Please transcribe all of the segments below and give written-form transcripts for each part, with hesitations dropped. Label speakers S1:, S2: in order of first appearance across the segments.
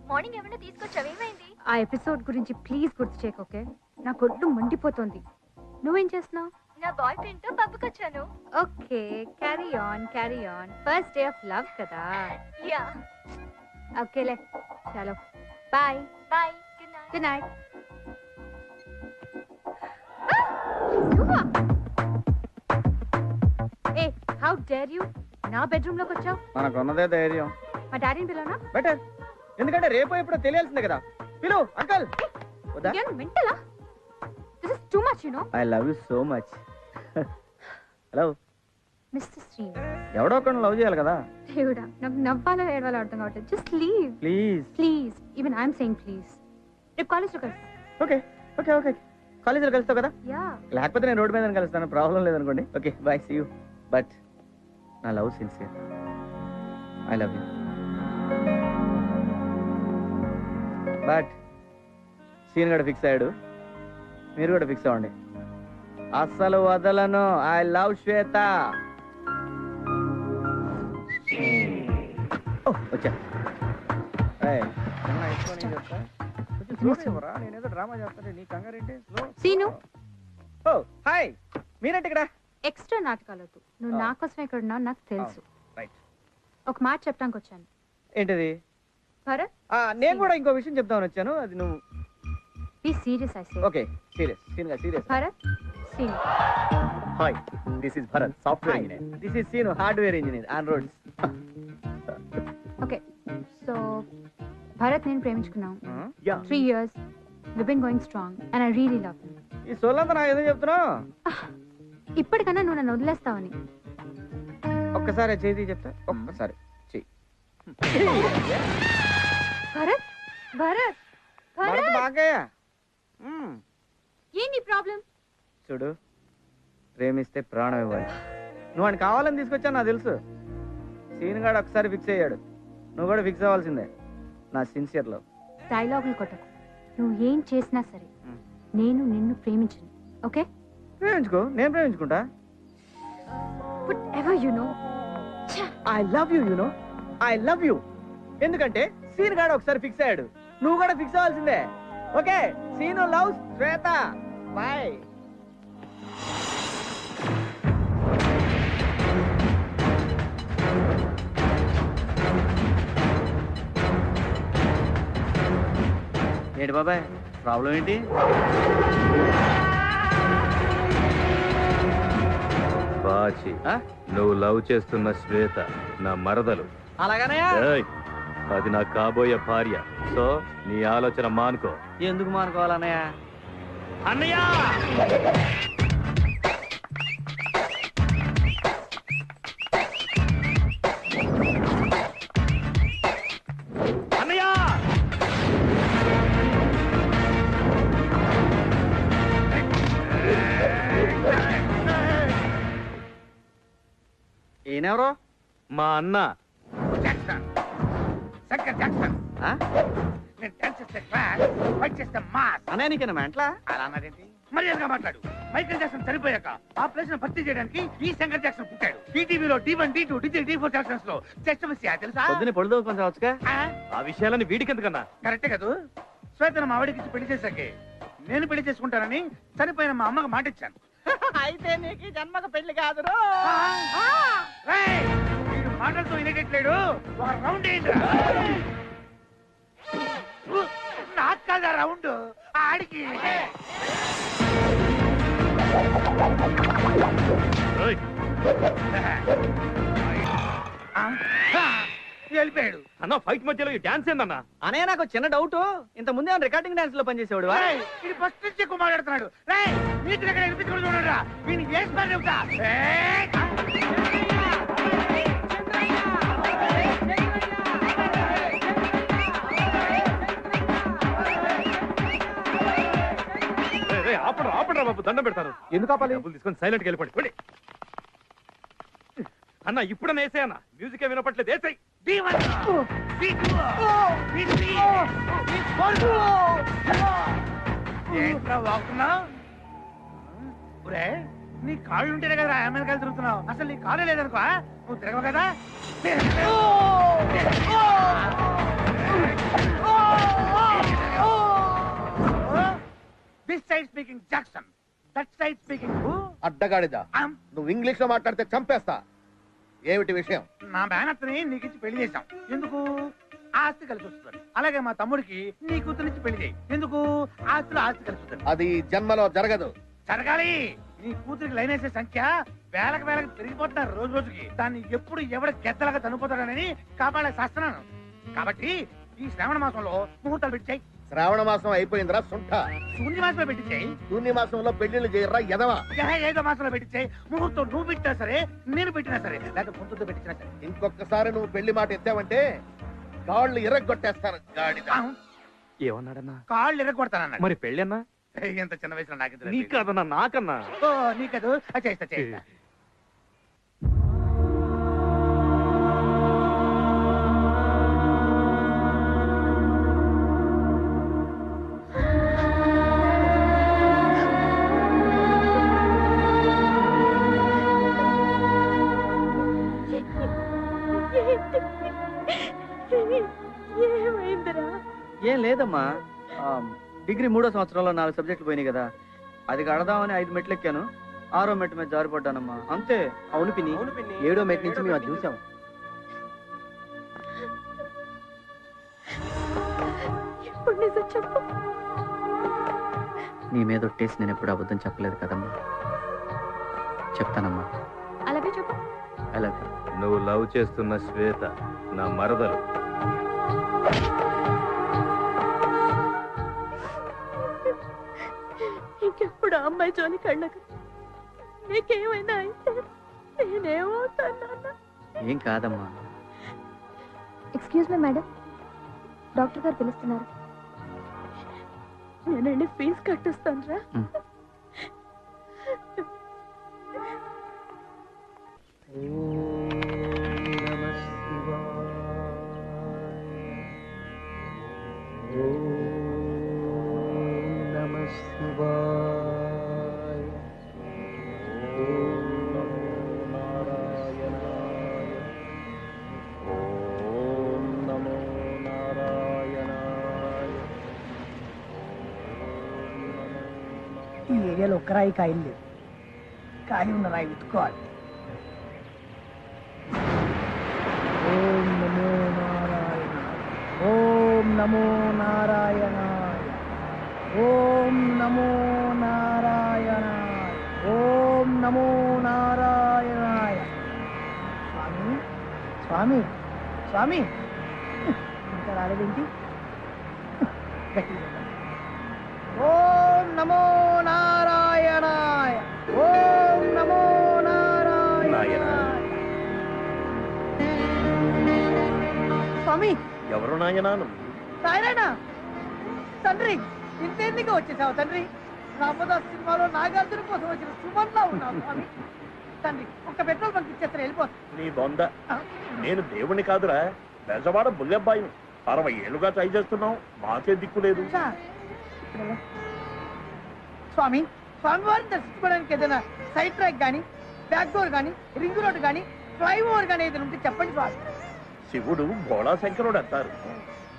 S1: Morning ఏమైనా తీసుకొచ్చావు? ఏమైంది?
S2: ఆ ఎపిసోడ్ గురించి ప్లీజ్ గుర్తు చేయకు, ఓకే? నా కొట్టు మండిపోతుంది. నువ్వేం చేస్తున్నావు?
S1: నా బాయ్ ఫ్రెండ్ తో పబ్కి వచ్చాను.
S2: Okay, carry on. First day of love కదా.
S1: యా.
S2: ఓకేలే, చలో బాయ్.
S1: బాయ్.
S2: Good night. ఏ, హౌ డేర్ యూ నా బెడ్రూమ్ లోకి వచ్చావు?
S3: మనకున్నదే ధైర్యం.
S2: మా డాడీని పిలవనా?
S3: బెటర్, ఎందుకంటే రేపు ఎప్పుడో తెలియాల్సిందే కదా. పిలు అంకల్.
S2: మెంటలా? This is too much, you know.
S3: I love you so much. Hello
S2: mister Srinu.
S3: ఎవడో ఒకరిని లవ్ చేయాలి కదా.
S2: దేవుడా, నాకు నవ్వాలో ఏడవాలో అర్థం కావట్లేదు. Just leave please. Even I'm saying please. రేపు కాలేజ్లో కలుస్తాను.
S3: ఓకే ఓకే ఓకే, కాలేజీలో కలుస్తావు కదా?
S2: యా.
S3: లేకపోతే నేను రోడ్డు మీద కలుస్తాను, ప్రాబ్లం లేదనుకోండి. Okay bye, see you. But నా love sincere. I love you. But Seenu కూడా ఫిక్స్ అయ్యాడు, మీరు కూడా ఫిక్స్ అవ్వండి. అస్సలు వదలను. I love Shweta. వచ్చా నేనేదో డ్రామా చేస్తాను, నీ కంగారేంటి?
S2: సీను.
S3: ఓ హాయ్, మీరేంటి ఇక్కడ?
S2: ఎక్స్ట్రా నాటకాలు వద్దు. నువ్వు నా కోసమే ఇక్కడ ఉన్నావు నాకు తెలుసు. ఒక మాట చెప్పడానికి వచ్చాను.
S3: ఏంటిది?
S2: భరత్,
S3: నేను కూడా ఇంకో విషయం చెప్తామని వచ్చాను. అది నువ్వు
S2: be serious. I say.
S3: Okay serious. సీన్ గా serious.
S2: Bharat, Seenu.
S3: Hi, this is Bharat, software engineer. This is Seenu, hardware engineer on roads.
S2: Okay, so Bharat నేను ప్రేమించుకున్నాం. 3 years. We've been going strong and I really love him.
S3: ఈ సోలంతా నాకు ఏదో చెప్తున్నావు.
S2: ఇప్పటికన్నా నువ్వు నన్ను వదిలేస్తావని.
S3: ఒక్కసారి చేతి చెప్తా, ఒక్కసారి చెయ్యి.
S2: భరత్, భరత్, భరత్,
S3: బాగయ్యా.
S2: ఏంటి ప్రాబ్లం?
S3: చూడు, ప్రేమిస్తే ప్రాణం ఇవ్వాలి. నువ్వు అని కావాలని తీసుకొచ్చా నాకు తెలుసు. సీన్ గాడు ఒకసారి ఫిక్స్ అయ్యాడు, నువ్వు కూడా ఫిక్స్ అవ్వాల్సిందే. నా సిన్సియర్ లవ్.
S2: డైలాగులు కొట్టకు. నువ్వు ఏం చేసినా సరే నేను నిన్ను ప్రేమించను. ఓకే?
S3: ప్రేమించుకో, నేను ప్రేమించుకుంటా.
S2: Whatever you know.
S3: I love you, you know. I love you. ఎందుకంటే సీన్ గాడు ఒకసారి ఫిక్స్ అయ్యాడు, నువ్వు కూడా ఫిక్స్ అవ్వాల్సిందే. ఓకే, సీను లవ్స్ శ్వేత. బాయ్. ఏంటి బాబాయ్, ప్రాబ్లం ఏంటి?
S4: బాచి, నువ్వు లవ్ చేస్తున్న శ్వేత నా మరదలు.
S3: అలాగనే.
S4: అది నా కాబోయే భార్య. సో నీ ఆలోచన మానుకో.
S3: ఎందుకు మానుకోవాలన్నయ్య?
S4: అన్నయ్య, అన్నయ్య,
S3: ఈయనెవరో?
S4: మా అన్న.
S3: అన్నయ్య నీకేనా మెంట్లా?
S5: అలా అన్నదేంటి? మర్యాదగా మాట్లాడు. మైకేల్ జాక్సన్ చనిపోయాక ఆ ప్లేస్ ను భర్తీ చేయడానికి ఈ శంకర్ జాక్సన్ పుట్టాడు. టీటీవీలో D1, D2, D3, D4 selections లో జస్ట్ మిస్ తెలుసా?
S3: పొద్దున్నే పొడుదు కొంచెం వచ్చుగా.
S4: ఆ విషయాలని వీడికెందుకన్నా?
S5: కరెక్టే కదా. శ్వేతను మా ఆవిడకి పెళ్లి చేశాకే నేను పెళ్లి చేసుకుంటానని చనిపోయిన మా అమ్మకి మాట ఇచ్చాను.
S3: అయితే నీకు జన్మకు పెళ్లి కాదు.
S5: వీడు మాటలతో వినేటట్లేడు. ఒక రౌండ్ ఏంటి? నాకు కాదా రౌండ్, ఆడికి. వెళ్ళిపోయాడు.
S4: అన్న, ఫైట్ మధ్యలో ఈ డాన్స్ ఏందన్నా?
S3: అనే నాకు చిన్న డౌట్, ఇంత ముందే రికార్డింగ్ డాన్స్ లో పనిచేసేవాడు.
S5: ఇది ఫస్ట్ నుంచి ఎక్కువ మాట్లాడుతున్నాడు. నీకు దగ్గర వినిపించుకుని చూడరా, వీనికి వేసి పని చెప్తా.
S4: ఆపడరా బాబు, దండం పెడతాను.
S3: ఎందుకు ఆపాలి?
S4: డబ్బులు తీసుకొని సైలెంట్ గా వెళ్ళిపోండి. అన్న, ఇప్పుడన్నా వేసే అన్న, మ్యూజిక్ ఏ వినపట్లేదు. వేసాయి.
S5: ఏంట్రా వాగుతున్నావు? నీ కాళ్ళు ఉంటేనే కదా అమెరికాలు తిరుగుతున్నావు. అసలు నీ కాళ్ళు లేదనుకో, నువ్వు తిరగవు కదా. Side speaking Jackson, that side speaking
S6: అడ్డగాడిదా నువ్వు ఇంగ్లీష్ లో మాట్లాడితే చంపేస్తా. ఏమిటి విషయం?
S5: నా మేనత్తని నీకు ఇచ్చి పెళ్లి చేశాం. ఎందుకు? ఆస్తి కలిసి వస్తుంది. అలాగే మా తమ్ముడికి నీ కూతురిచ్చి పెళ్లి చేయి. ఎందుకు? ఆస్తిలో ఆస్తి కలిసి వస్తుంది.
S6: అది జన్మలో జరగదు.
S5: జరగాలి. నీ కూతురికి లైన్ వేసే సంఖ్య వేలకు పెరిగిపోతున్నారు రోజు రోజుకి. దాన్ని ఎప్పుడు ఎవడ గెద్దలాగా చనిపోతాడని కాపాడే శాస్త్రాను. కాబట్టి ఈ శ్రావణ మాసంలో ముహూర్తాలు పెట్టాయి.
S6: శ్రావణ మాసం అయిపోయిందిరా సుంఠ.
S5: శూన్య మాసంలో పెట్టించాయి.
S6: శూన్య మాసంలో పెళ్లిళ్ళు చేయరా ఎదవా.
S5: ఏదో మాసంలో పెట్టించాయి. ముహూర్తం నువ్వు పెట్టినా సరే, నేను పెట్టినా సరే, లేకపోతే ముందుతో పెట్టించినా సరే.
S6: ఇంకొకసారి నువ్వు పెళ్లి మాట ఎత్తావంటే కాళ్ళు ఇరగొట్టేస్తాను. గాడిద.
S4: ఏమన్నాడన్నా?
S5: కాళ్ళు ఎరగొడతానన్నాడు.
S4: మరి పెళ్ళి అన్నా?
S5: ఎంత చిన్న వయసులో నాకు
S4: నీ కాదన్నా, నాకన్నా.
S5: నీకదు. చేస్తా చేస్తా.
S1: ఏమైందిరా?
S3: ఏం లేదమ్మా, డిగ్రీ 3వ సంవత్సరంలో 4 సబ్జెక్టులు పోయినాయి కదా, అది కడదామని 5 మెట్లు ఎక్కాను. 6వ మెట్టు మీద జారిపడ్డానమ్మా, అంతే.
S7: అవును పిన్ని, 7వ మెట్టు నుంచి మేము అది చూసాం.
S1: ఇప్పుడు నిజం చెప్పు.
S3: నీ మీద ఒట్టేసి నేను ఎప్పుడు అబద్ధం చెప్పలేదు కదమ్మా. చెప్తానమ్మా.
S2: అలాగే చెప్పు.
S3: అలాగే.
S4: నువ్వు లవ్ చేస్తున్న శ్వేత నా మరదలు.
S1: ఇంకెప్పుడు ఆ అమ్మాయి జోలి కళ్ళకు. నీకేమైనా అయితే నేనేమవుతాను?
S3: ఏం కాదమ్మా.
S2: ఎక్స్క్యూజ్ మీ మేడం, డాక్టర్ గారు పిలుస్తున్నారు.
S1: నేనండి ఫీజు కట్టిస్తాను రా.
S8: ఈ ఏరియాలో ఒక్క రాయి కాయలు లేదు. కాయి ఉన్న రాయి వెతుక్కోవాలి. ఓం నమో నారాయణ, ఓం నమో నారాయణాయ, ఓం నమో నారాయణాయ, ఓం నమో నారాయణాయ. స్వామి స్వామి స్వామి, ఇంకా రాలేదేంటి? గట్టిగా ఓం నమో నారాయణాయ, ఓం నమో నారాయణాయ. స్వామి
S7: ఎవరు నాయనాను?
S8: నారాయణ తండ్రి, ఇంతెందుకు వచ్చేసావు తండ్రి? రామదాస్ సినిమాలో నాగార్జున కోసం వచ్చిన సుమన్లా ఉన్నావు స్వామి. తండ్రి ఒక్క పెట్రోల్ బంక్ ఇచ్చేస్తారు, వెళ్ళిపోతా.
S7: నీ బొంద, నేను దేవుణ్ణి కాదురా, బెజవాడ బుల్లెబ్బాయిని. 60 ఏళ్ళుగా ట్రై చేస్తున్నావు, మాకే దిక్కు లేదు.
S8: స్వామి, స్వామివారిని దర్శించుకోవడానికి ఏదైనా సైడ్ ట్రాక్ కానీ, బ్యాక్ డోర్ కానీ, రింగ్ రోడ్ కానీ, ఫ్లైఓవర్ కానీ ఏదైనా ఉంటే చెప్పండి స్వామి.
S7: శివుడు భోళా శంకరుడు అంటారు.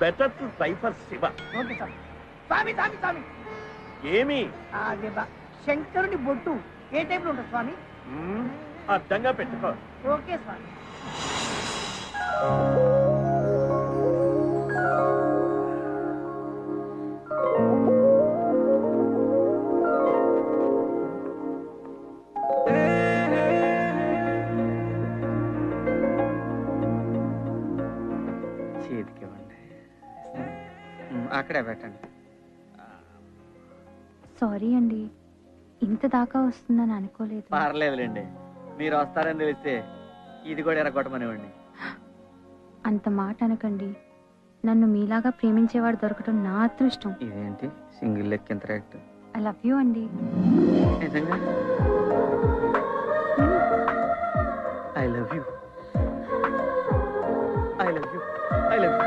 S7: Better to try for Shiva.
S8: Okay స్వామి. స్వామి స్వామి స్వామి,
S7: ఏమి?
S8: అదే శంకరుని బొట్టు ఏ టైప్ లో ఉంటుంది స్వామి?
S7: అర్థంగా పెట్టుకో.
S8: ఓకే స్వామి.
S3: చేతికి ఇవ్వండి. అక్కడే పెట్టండి.
S2: సారీ అండి, ఇంత దాకా వస్తుందని అనుకోలేదు.
S3: పర్లేదులేండి, మీరు వస్తారని తెలిస్తే ఇది కూడా ఎరగొట్టమనివ్వండి.
S2: అంత మాట అనకండి. నన్ను మీలాగా ప్రేమించేవాడు దొరకటం నా అదృష్టం.
S3: ఇదేంటి సింగిల్ లెక్క ఎంత రేట్?
S2: ఐ లవ్ యూ అండి.
S3: నిజంగా I love you, I love you, I love you,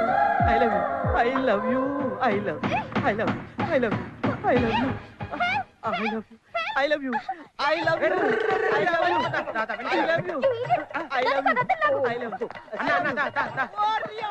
S3: I love you, I love you, I love you, I love you, I love you, I love you, I love you, I love you, I love you, I love you, I love you, I love you, I love you.